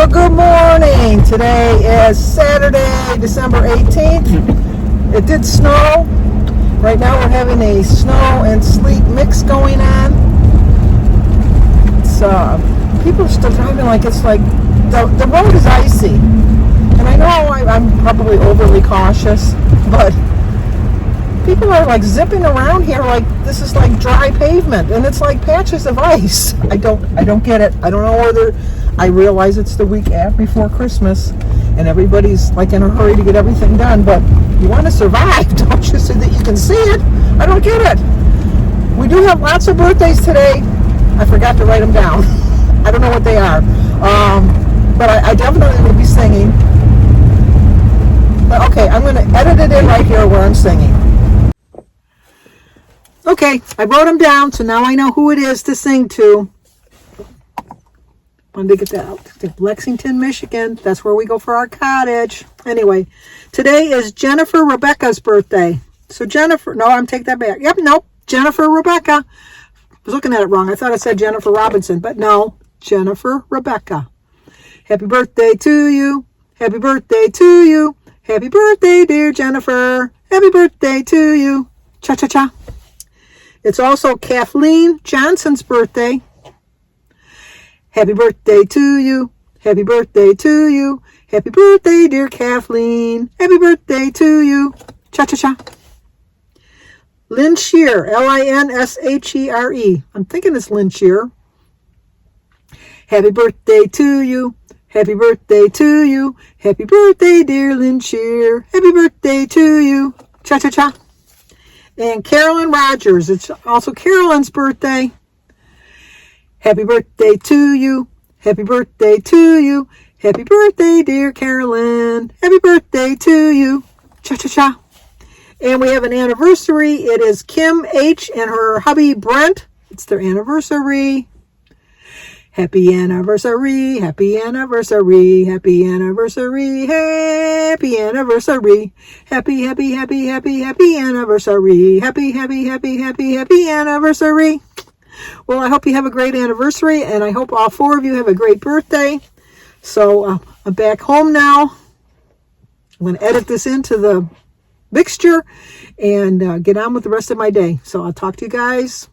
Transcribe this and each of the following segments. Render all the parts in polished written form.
Well, good morning. Today is Saturday, December 18th. It did snow. Right now we're having a snow and sleet mix going on. It's people are still driving like it's like the road is icy. And I know I'm probably overly cautious, but people are like zipping around here like this is like dry pavement, and it's like patches of ice. I don't get it. I don't know whether I realize it's the week before Christmas, and everybody's like in a hurry to get everything done. But you want to survive, don't you? So that you can see it. I don't get it. We do have lots of birthdays today. I forgot to write them down. I don't know what they are, but I definitely will be singing. But okay, I'm going to edit it in right here where I'm singing. Okay, I wrote them down, so now I know who it is to sing to. Wanted to get that out to Lexington, Michigan. That's where we go for our cottage. Anyway, today is Jennifer Rebecca's birthday. So Jennifer, no, I'm take that back. Yep, nope, Jennifer Rebecca. I was looking at it wrong. I thought I said Jennifer Robinson, but no, Jennifer Rebecca. Happy birthday to you. Happy birthday to you. Happy birthday, dear Jennifer. Happy birthday to you. Cha-cha-cha. It's also Kathleen Johnson's birthday. Happy birthday to you. Happy birthday to you. Happy birthday, dear Kathleen. Happy birthday to you. Cha-cha-cha. Lynn Shear, Linshere. I'm thinking it's Lynn Shear. Happy birthday to you. Happy birthday to you. Happy birthday, dear Lynn Shear. Happy birthday to you. Cha-cha-cha. And Carolyn Rogers. It's also Carolyn's birthday. Happy birthday to you. Happy birthday to you. Happy birthday, dear Carolyn. Happy birthday to you. Cha-cha-cha. And we have an anniversary. It is Kim H. and her hubby Brent. It's their anniversary. Happy anniversary. Happy anniversary. Happy anniversary. Happy anniversary. Happy, happy, happy, happy, happy anniversary. Happy, happy, happy, happy, happy anniversary. Well, I hope you have a great anniversary, and I hope all four of you have a great birthday. So I'm back home now. I'm going to edit this into the mixture and get on with the rest of my day. So I'll talk to you guys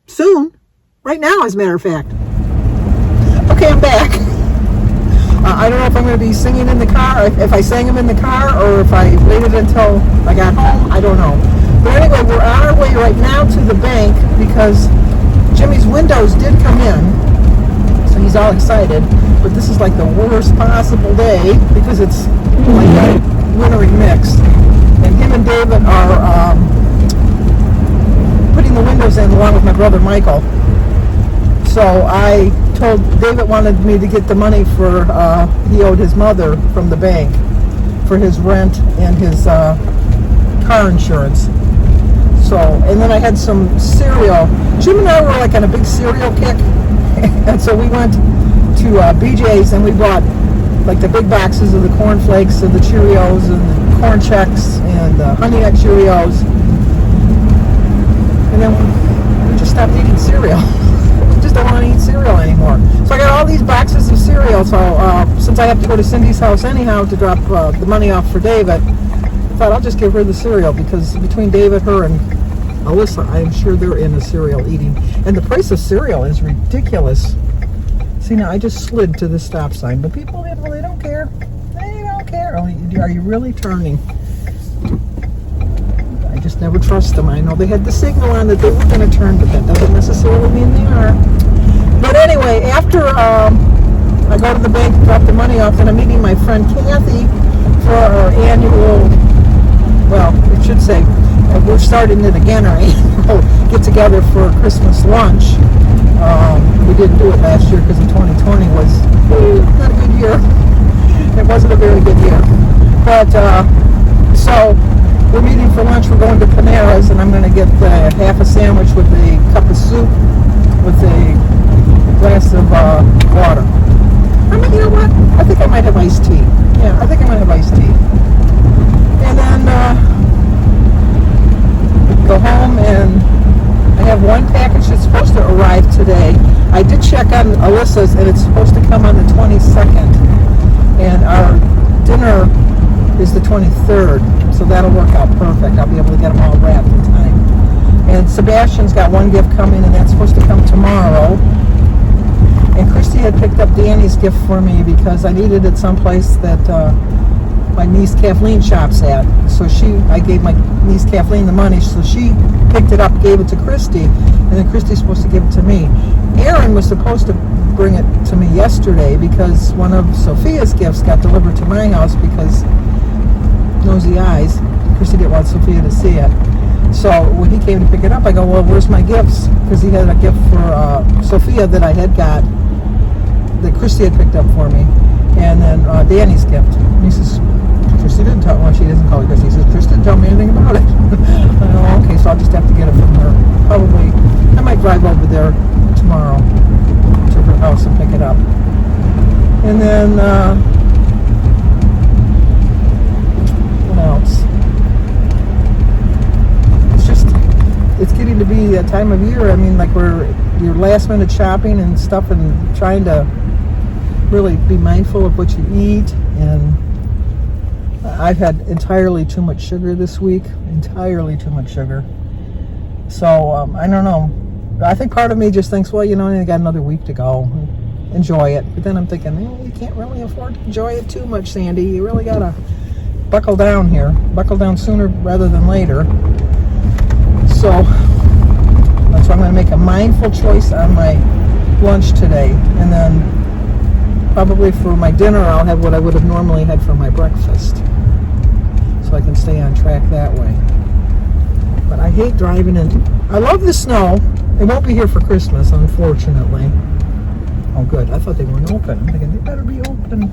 soon. Right now, as a matter of fact. Okay, I'm back. I don't know if I'm going to be singing in the car, if I sang them in the car, or if I waited until I got home. I don't know. But anyway, we're on our way right now to the bank because Jimmy's windows did come in, so he's all excited. But this is like the worst possible day because it's like a wintry mix. And him and David are putting the windows in along with my brother Michael. So I told David wanted me to get the money for he owed his mother from the bank for his rent and his car insurance. So, and then I had some cereal. Jim and I were like on a big cereal kick, and so we went to BJ's and we bought like the big boxes of the corn flakes and the Cheerios and the corn checks and the Honey Nut Cheerios, and then we just stopped eating cereal. We just don't want to eat cereal anymore. So I got all these boxes of cereal. So since I have to go to Cindy's house anyhow to drop the money off for David, I thought I'll just give her the cereal because between David, her, and Alyssa, I'm sure they're into cereal eating. And the price of cereal is ridiculous. See, now I just slid to the stop sign, but people really don't care. They don't care. Oh, are you really turning? I just never trust them. I know they had the signal on that they were going to turn, but that doesn't necessarily mean they are. But anyway, after I go to the bank to drop the money off, and I'm meeting my friend Kathy for our annual, well, it should say, we're starting it again, our annual get-together for Christmas lunch. We didn't do it last year because 2020 was not a good year. It wasn't a very good year. But, so, we're meeting for lunch. We're going to Panera's, and I'm going to get half a sandwich with a cup of soup with a glass of water. I mean, you know what? I think I might have iced tea. Yeah, I think I might have iced tea. And then go home, and I have one package that's supposed to arrive today. I did check on Alyssa's, and it's supposed to come on the 22nd. And our dinner is the 23rd, so that'll work out perfect. I'll be able to get them all wrapped in time. And Sebastian's got one gift coming, and that's supposed to come tomorrow. And Christy had picked up Danny's gift for me because I needed it someplace that my niece Kathleen shops at. So I gave my niece Kathleen the money, so she picked it up, gave it to Christy, and then Christy's supposed to give it to me. Aaron was supposed to bring it to me yesterday because one of Sophia's gifts got delivered to my house because nosy eyes. Christy didn't want Sophia to see it. So when he came to pick it up, I go, well, where's my gifts? Because he had a gift for Sophia that I had got, that Christy had picked up for me. And then Danny's gift. And he says, Christy didn't tell me. Well, she doesn't call it Christy. He says, Christy didn't tell me anything about it. I go, okay, so I'll just have to get it from her. Probably, I might drive over there tomorrow to her house and pick it up. And then, what else? It's getting to be that time of year. I mean, like you're last minute shopping and stuff, and trying to really be mindful of what you eat. And I've had entirely too much sugar this week. Entirely too much sugar. So I don't know. I think part of me just thinks, well, I got another week to go. Enjoy it. But then I'm thinking, you can't really afford to enjoy it too much, Sandy. You really gotta buckle down here. Buckle down sooner rather than later. So that's why I'm going to make a mindful choice on my lunch today. And then probably for my dinner, I'll have what I would have normally had for my breakfast. So I can stay on track that way. But I hate driving in. I love the snow. It won't be here for Christmas, unfortunately. Oh, good. I thought they weren't open. I'm thinking they better be open.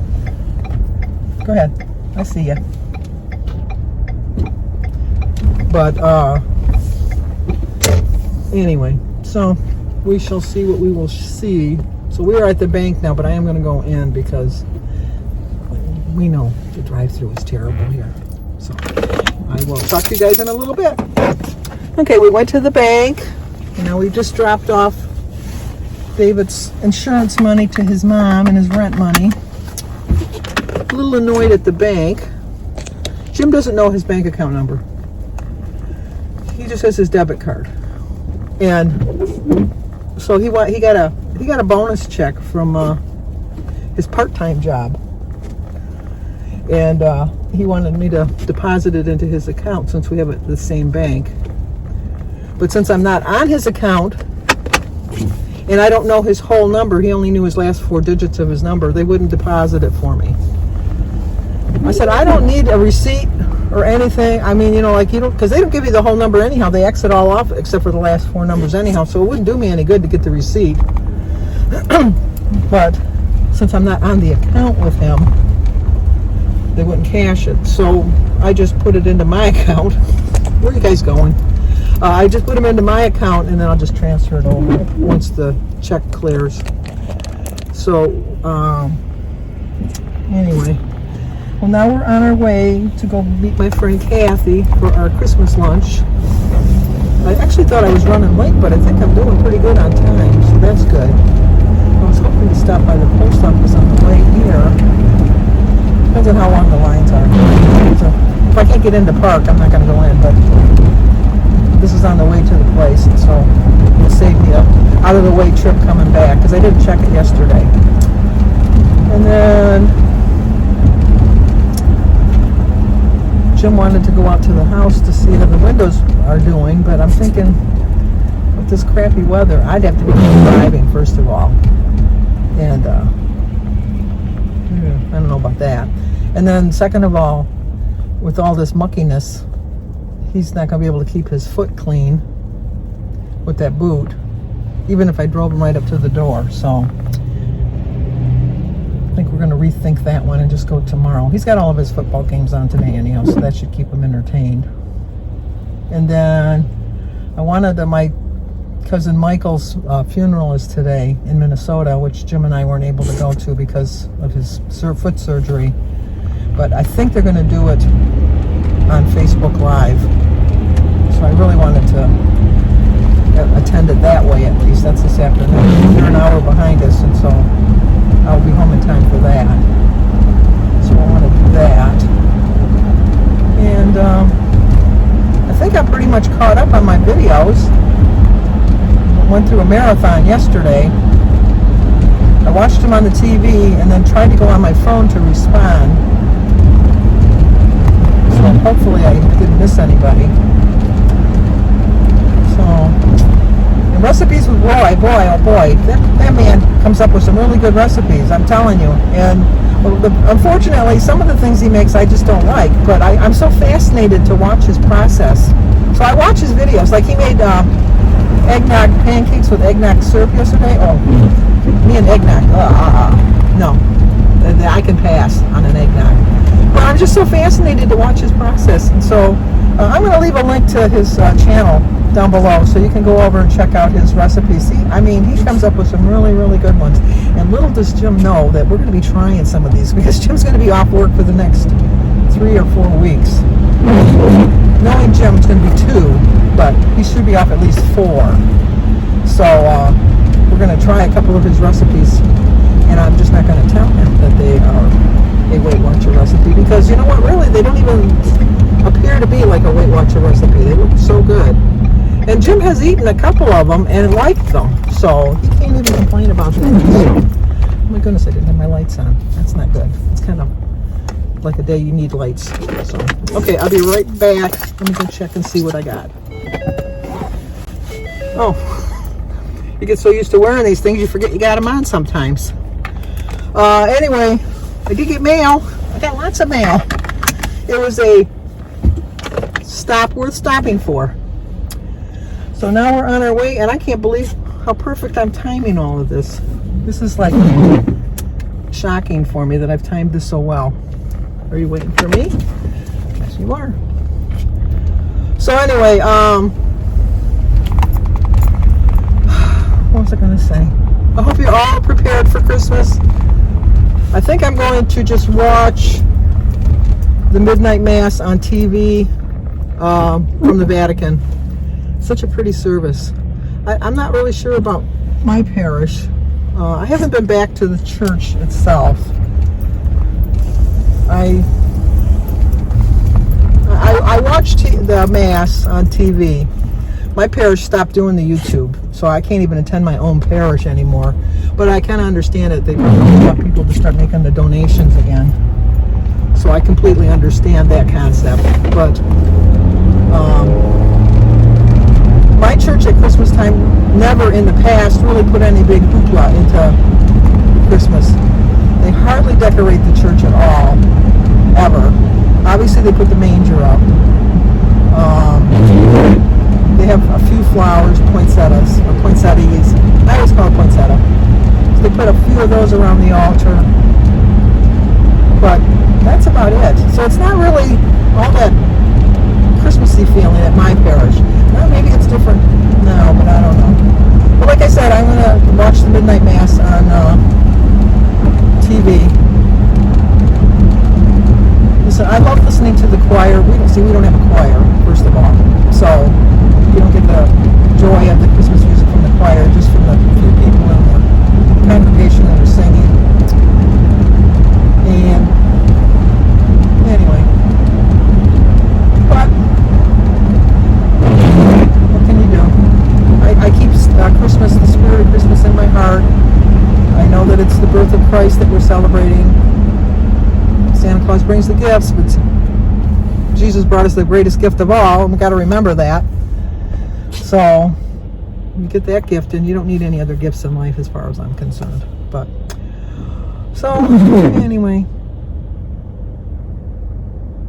Go ahead. I see you. But, anyway, so we shall see what we will see. So we are at the bank now, but I am going to go in because we know the drive-thru is terrible here. So I will talk to you guys in a little bit. Okay, we went to the bank. And now we just dropped off David's insurance money to his mom and his rent money. A little annoyed at the bank. Jim doesn't know his bank account number. He just has his debit card. And so he got a bonus check from his part-time job, and he wanted me to deposit it into his account since we have it at the same bank. But since I'm not on his account and I don't know his whole number, he only knew his last 4 digits of his number, they wouldn't deposit it for me. I said, I don't need a receipt or anything. I mean, because they don't give you the whole number anyhow. They exit all off except for the last 4 numbers anyhow, so it wouldn't do me any good to get the receipt. But since I'm not on the account with him, they wouldn't cash it. So I just put it into my account. Where are you guys going? I just put them into my account, and then I'll just transfer it over once the check clears. So, anyway. Well, now we're on our way to go meet my friend Kathy for our Christmas lunch. I actually thought I was running late, but I think I'm doing pretty good on time, so that's good. I was hoping to stop by the post office on the way here. Depends on how long the lines are. So if I can't get into park, I'm not going to go in, but this is on the way to the place, and so it'll save me a out-of-the-way trip coming back, because I didn't check it yesterday. And then Jim wanted to go out to the house to see how the windows are doing, but I'm thinking with this crappy weather, I'd have to be driving first of all, and I don't know about that. And then second of all, with all this muckiness, he's not going to be able to keep his foot clean with that boot, even if I drove him right up to the door. So I think we're going to rethink that one and just go tomorrow. He's got all of his football games on today anyhow, so that should keep him entertained. And then I wanted my cousin Michael's funeral is today in Minnesota, which Jim and I weren't able to go to because of his foot surgery. But I think they're going to do it on Facebook Live. So I really wanted to attend it that way at least. That's this afternoon. They're an hour behind us, and so I'll be home in time for that. So I want to do that. And I think I'm pretty much caught up on my videos. Went through a marathon yesterday. I watched them on the TV and then tried to go on my phone to respond. So hopefully I didn't miss anybody. So, and recipes with Roy, oh boy, that man comes up with some really good recipes, I'm telling you. And unfortunately, some of the things he makes I just don't like, but I'm so fascinated to watch his process. So I watch his videos. Like he made eggnog pancakes with eggnog syrup yesterday. Oh, me and eggnog. No, I can pass on an eggnog. But I'm just so fascinated to watch his process. And so I'm going to leave a link to his channel down below so you can go over and check out his recipes. See, I mean, he comes up with some really, really good ones. And little does Jim know that we're going to be trying some of these because Jim's going to be off work for the next 3 or 4 weeks. Knowing Jim, it's going to be 2, but he should be off at least 4. So we're going to try a couple of his recipes, and I'm just not going to tell him that they are a Weight Watcher recipe because you know what? Really, they don't even appear to be like a Weight Watcher recipe. They look so good. And Jim has eaten a couple of them and liked them, so he can't even complain about that. Oh my goodness, I didn't have my lights on. That's not good. It's kind of like a day you need lights. So, okay, I'll be right back. Let me go check and see what I got. Oh, you get so used to wearing these things, you forget you got them on sometimes. Anyway, I did get mail. I got lots of mail. It was a stop worth stopping for. So now we're on our way, and I can't believe how perfect I'm timing all of this. This is like shocking for me that I've timed this so well. Are you waiting for me? Yes, you are. So anyway, what was I going to say? I hope you're all prepared for Christmas. I think I'm going to just watch the midnight mass on TV from the Vatican. Such a pretty service. I'm not really sure about my parish. I haven't been back to the church itself. I watched the mass on TV. My parish stopped doing the YouTube, so I can't even attend my own parish anymore. But I kind of understand it. They want people to start making the donations again. So I completely understand that concept. But my church at Christmas time never in the past really put any big hoopla into Christmas. They hardly decorate the church at all, ever. Obviously they put the manger up. They have a few flowers, poinsettias, or poinsettias. I always call it poinsettia. So they put a few of those around the altar. But that's about it. So it's not really all that Christmassy feeling at my parish. Well, maybe it's different now, but I don't know. But like I said, I'm going to watch the midnight mass on TV. Listen, I love listening to the choir. We don't have a choir, first of all. So you don't get the joy of the Christmas music from the choir, just from the few people in the congregation that are singing. And anyway, but what can you do? I keep Christmas, the spirit of Christmas in my heart. I know that it's the birth of Christ that we're celebrating. Santa Claus brings the gifts, but Jesus brought us the greatest gift of all, and we've got to remember that. So you get that gift, and you don't need any other gifts in life as far as I'm concerned. But so anyway,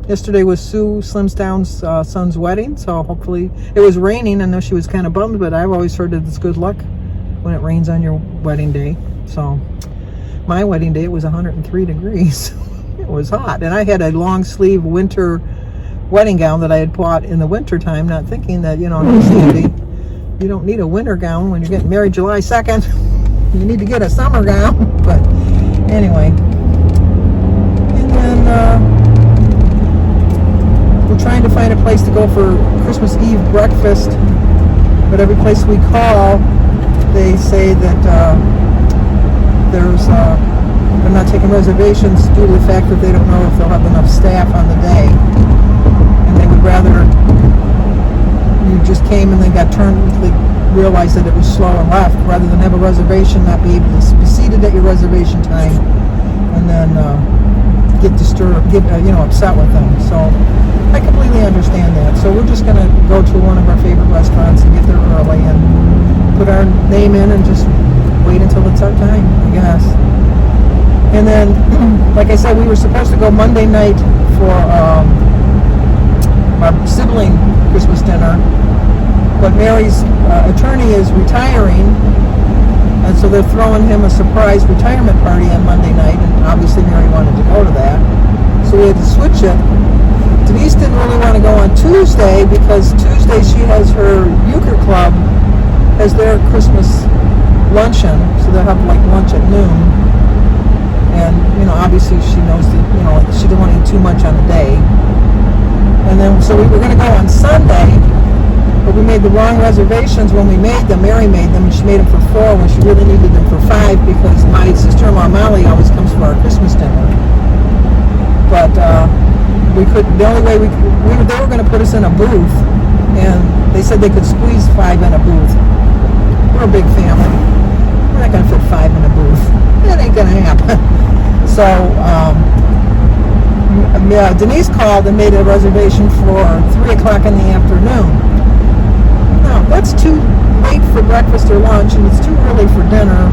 yesterday was Sue Slimstown's son's wedding, so hopefully it was raining. I know she was kind of bummed, but I've always heard that it's good luck when it rains on your wedding day. So my wedding day, it was 103 degrees. It was hot, and I had a long sleeve winter wedding gown that I had bought in the winter time, not thinking that, you know, you don't need a winter gown when you're getting married July 2nd. You need to get a summer gown. But anyway, and then we're trying to find a place to go for Christmas Eve breakfast, but every place we call, they say that there's They're not taking reservations due to the fact that they don't know if they'll have enough staff on the day. And they would rather you just came and they got turned, they realized that it was slow and left, rather than have a reservation, not be able to be seated at your reservation time, and then get disturbed, get upset with them. So I completely understand that. So we're just going to go to one of our favorite restaurants and get there early and put our name in and just wait until it's our time, I guess. And then, like I said, we were supposed to go Monday night for our sibling Christmas dinner, but Mary's attorney is retiring, and so they're throwing him a surprise retirement party on Monday night, and obviously Mary wanted to go to that, so we had to switch it. Denise didn't really want to go on Tuesday because Tuesday she has her euchre club, has their Christmas luncheon, so they'll have like lunch at noon. And, obviously she knows that, she didn't want to eat too much on a day. And then, so we were going to go on Sunday, but we made the wrong reservations when we made them. Mary made them, and she made them for 4 when she really needed them for 5 because my sister-in-law Molly always comes for our Christmas dinner. But the only way they were going to put us in a booth, and they said they could squeeze 5 in a booth. We're a big family. We're not going to fit 5 in a booth. That ain't going to happen. So Denise called and made a reservation for 3 o'clock in the afternoon. Now, that's too late for breakfast or lunch, and it's too early for dinner.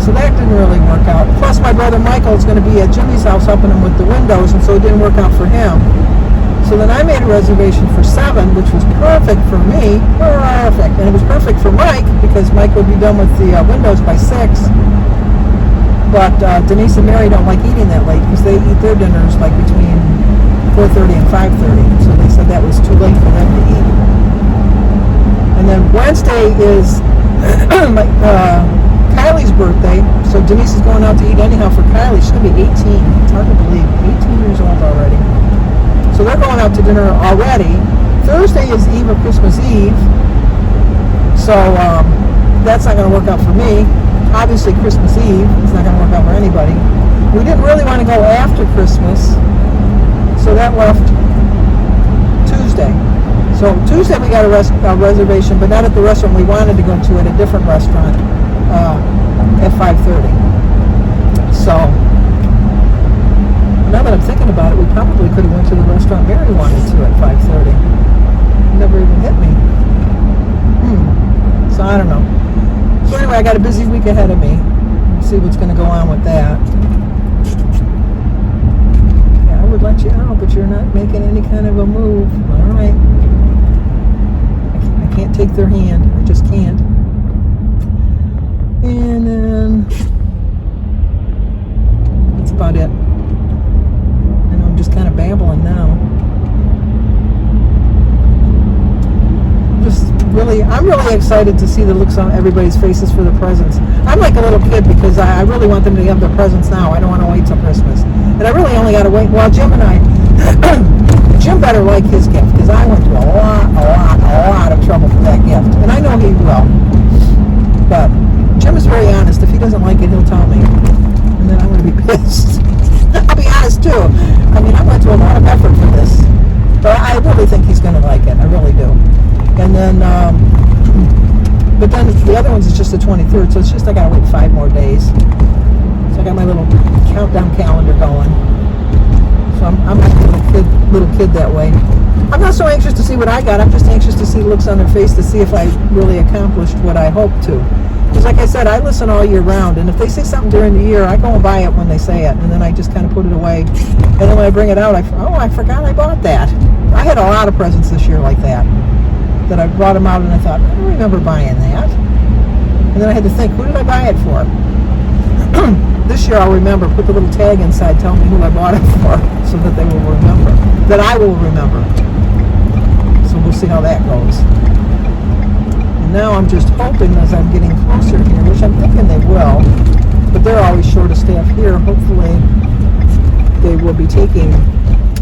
So that didn't really work out. Plus, my brother Michael's going to be at Jimmy's house helping him with the windows, and so it didn't work out for him. So then I made a reservation for 7, which was perfect for me. Perfect. And it was perfect for Mike, because Mike would be done with the windows by 6. But Denise and Mary don't like eating that late, because they eat their dinners like between 4:30 and 5:30. So they said that was too late for them to eat. And then Wednesday is Kylie's birthday. So Denise is going out to eat anyhow for Kylie. She's going to be 18. It's hard to believe. 18 years old already. So they're going out to dinner already. Thursday is Eve of Christmas Eve. So that's not going to work out for me. Obviously Christmas Eve is not going to work out for anybody. We didn't really want to go after Christmas, so that left Tuesday. So Tuesday we got a reservation, but not at the restaurant we wanted to go to, at a different restaurant at 5:30. So now that I'm thinking about it, we probably could have went to the restaurant Mary wanted to at 5:30. Never even hit me. So I don't know. So anyway, I got a busy week ahead of me. Let's see what's going to go on with that. Yeah, I would let you know, but you're not making any kind of a move. All right. I can't take their hand. I just can't. And then that's about it. I know I'm just kind of babbling now. I'm really excited to see the looks on everybody's faces for the presents. I'm like a little kid because I really want them to have their presents now. I don't want to wait till Christmas. And I really only got to wait. Well, Jim and I, Jim better like his gift, because I went through a lot of trouble for that gift. And I know he will. But Jim is very honest. If he doesn't like it, he'll tell me. And then I'm going to be pissed. I'll be honest too. I mean, I went through a lot of effort for this. But I really think he's going to like it. I really do. And then, but then the other ones is just the 23rd, so it's just I gotta wait 5 more days. So I got my little countdown calendar going. So I'm like a little kid that way. I'm not so anxious to see what I got. I'm just anxious to see looks on their face to see if I really accomplished what I hoped to. Because like I said, I listen all year round, and if they say something during the year, I go and buy it when they say it, and then I just kind of put it away. And then when I bring it out, I forgot I bought that. I had a lot of presents this year like that I brought them out and I thought, I don't remember buying that. And then I had to think, who did I buy it for? This year I'll remember, put the little tag inside, tell me who I bought it for, so that they will remember, that I will remember. So we'll see how that goes. And now I'm just hoping as I'm getting closer here, which I'm thinking they will, but they're always short of staff here. Hopefully they will be taking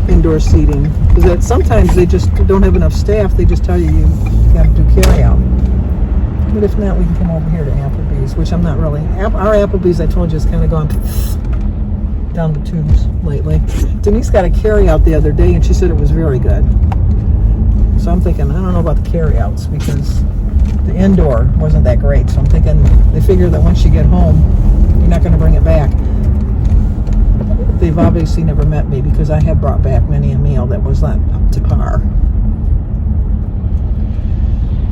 indoor seating, because sometimes they just don't have enough staff. They just tell you got to do carry out. But if not, we can come over here to Applebee's. Applebee's, which I'm not really. Our Applebee's, I told you, has kind of gone down the tubes lately. Denise got a carry-out the other day, and she said it was very good. So I'm thinking, I don't know about the carry-outs because the indoor wasn't that great. So I'm thinking they figure that once you get home, you're not going to bring it back. They've obviously never met me because I have brought back many a meal that was not up to par.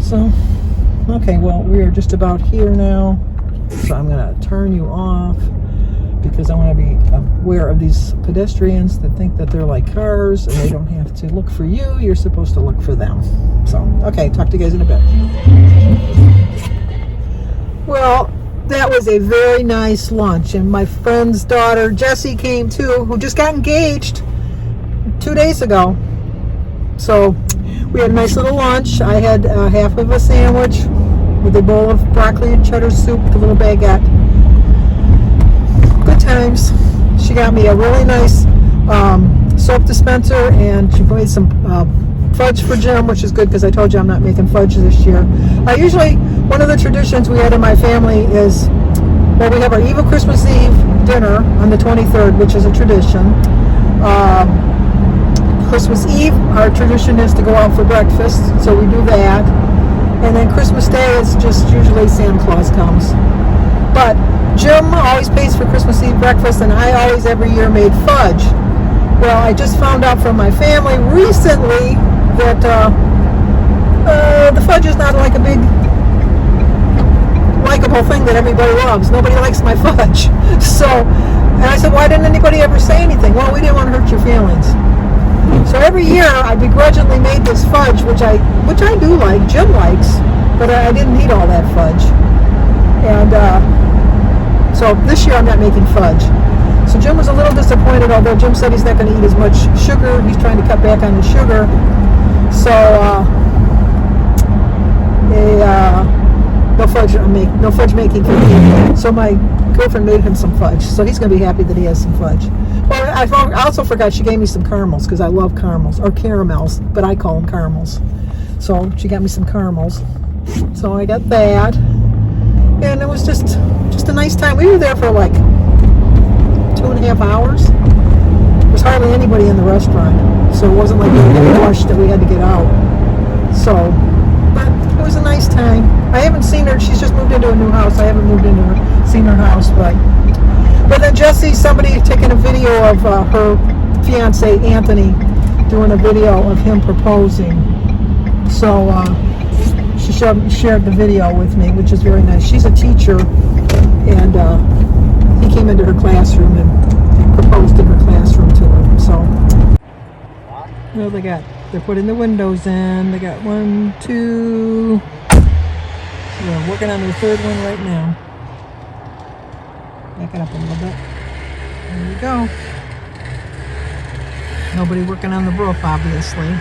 So, okay, well, we are just about here now. So I'm going to turn you off because I want to be aware of these pedestrians that think that they're like cars and they don't have to look for you. You're supposed to look for them. So, okay, talk to you guys in a bit. Well, that was a very nice lunch, and my friend's daughter Jessie came too, who just got engaged 2 days ago. So we had a nice little lunch. I had half of a sandwich with a bowl of broccoli and cheddar soup with a little baguette. Good times. She got me a really nice soap dispenser, and she made some fudge for Jim, which is good because I told you I'm not making fudge this year. Usually, one of the traditions we had in my family is, well, we have our Eve of Christmas Eve dinner on the 23rd, which is a tradition. Christmas Eve, our tradition is to go out for breakfast, so we do that. And then Christmas Day is just usually Santa Claus comes. But Jim always pays for Christmas Eve breakfast, and I always every year made fudge. Well, I just found out from my family recently that the fudge is not like a big likable thing that everybody loves. Nobody likes my fudge. So, and I said, why didn't anybody ever say anything? Well, we didn't want to hurt your feelings. So every year I begrudgingly made this fudge, which I do like, Jim likes, but I didn't eat all that fudge. And so this year I'm not making fudge. So Jim was a little disappointed, although Jim said he's not going to eat as much sugar. He's trying to cut back on the sugar. So no fudge making for me. So my girlfriend made him some fudge. So he's going to be happy that he has some fudge. Well, I also forgot she gave me some caramels because I love caramels, or caramels, but I call them caramels. So she got me some caramels. So I got that. And it was just a nice time. We were there for like 2.5 hours. There was hardly anybody in the restaurant, so it wasn't like we were getting rushed that we had to get out. So, but it was a nice time. I haven't seen her. She's just moved into a new house. I haven't seen her house, but then Jessie, somebody taking a video of her fiance Anthony doing a video of him proposing. So she shared the video with me, which is very nice. She's a teacher, and he came into her classroom and proposed in her classroom to her. So, well, they're putting the windows in. They got 1, 2. They're working on their third one right now. Back it up a little bit. There you go. Nobody working on the roof, obviously.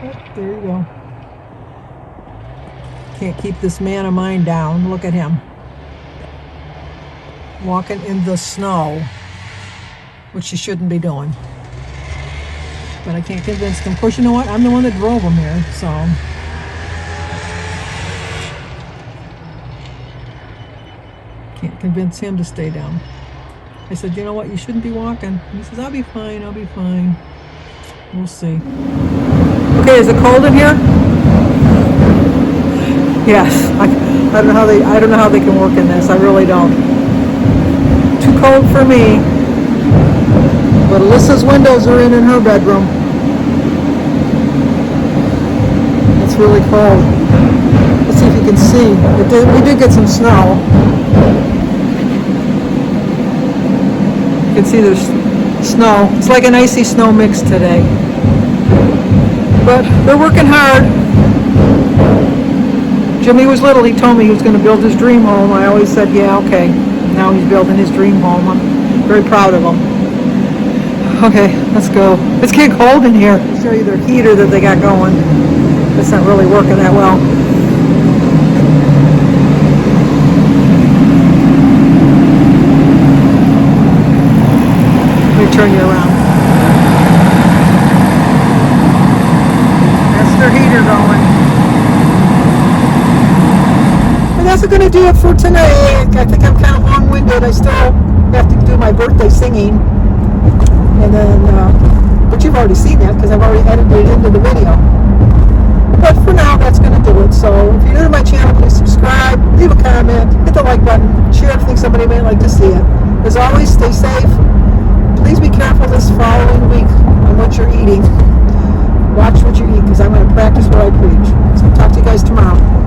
Oh, there you go. Can't keep this man of mine down. Look at him. Walking in the snow, which he shouldn't be doing. But I can't convince him. Of course, you know what? I'm the one that drove him here, so. Can't convince him to stay down. I said, you know what? You shouldn't be walking. He says, I'll be fine. I'll be fine. We'll see. Okay, is it cold in here? Yes. I don't know how they can work in this. I really don't. Too cold for me. But Alyssa's windows are in her bedroom. It's really cold. Let's see if you can see. We did get some snow. You can see there's snow. It's like an icy snow mix today. But they're working hard. Jimmy was little. He told me he was going to build his dream home. I always said, yeah, okay. Now he's building his dream home. I'm very proud of him. Okay, let's go. It's getting cold in here. I'll show you their heater that they got going. It's not really working that well. Let me turn you around. That's their heater going. that's going to do it for today. I think I'm kind of long-winded. I still have to do my birthday singing. And then, but you've already seen that because I've already edited it into the video. But for now, that's going to do it. So if you're new to my channel, please subscribe, leave a comment, hit the like button, share if you think somebody may like to see it. As always, stay safe. Please be careful this following week on what you're eating. Watch what you eat because I'm going to practice what I preach. So talk to you guys tomorrow.